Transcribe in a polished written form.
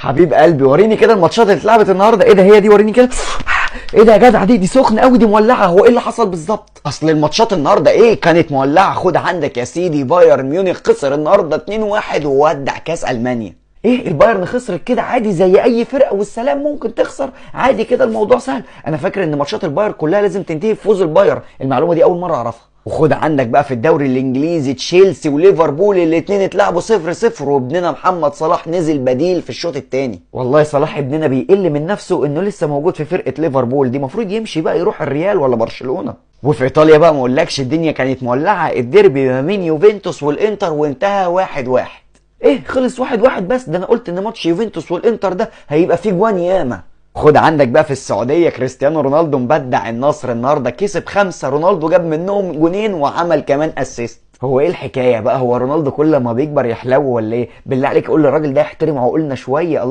حبيب قلبي وريني كده الماتشات اللي اتلعبت النهارده. ايه ده؟ هي دي، وريني كده. ايه ده يا جدع؟ دي سخنه قوي، دي مولعه. هو ايه اللي حصل بالظبط؟ اصل الماتشات النهارده ايه كانت مولعه. خد عندك يا سيدي، بايرن ميونخ خسر النهارده 2-1 وودع كاس المانيا. ايه البايرن خسرت كده عادي زي اي فرقه والسلام؟ ممكن تخسر عادي كده، الموضوع سهل. انا فاكر ان ماتشات البايرن كلها لازم تنتهي بفوز البايرن، المعلومه دي اول مره اعرفها. وخد عندك بقى في الدوري الانجليزي تشيلسي وليفربول الاتنين اتلعبوا 0-0، وابننا محمد صلاح نزل بديل في الشوط الثاني. والله صلاح ابننا بيقل من نفسه انه لسه موجود في فرقه ليفربول دي، المفروض يمشي بقى يروح الريال ولا برشلونه. وفي ايطاليا بقى ما اقولكش الدنيا كانت مولعه، الديربي ما بين يوفنتوس والانتر وانتهى 1-1. ايه خلص 1-1 بس؟ ده انا قلت ان ماتش يوفنتوس والانتر ده هيبقى فيه جوان ياما. خد عندك بقى في السعوديه كريستيانو رونالدو مبدع النصر النهارده، كسب 5، رونالدو جاب منهم جونين وعمل كمان اسيست. هو ايه الحكايه بقى؟ هو رونالدو كل ما بيكبر يحلو ولا ايه؟ بالله عليك قول للراجل ده يحترم عقولنا شويه. الله.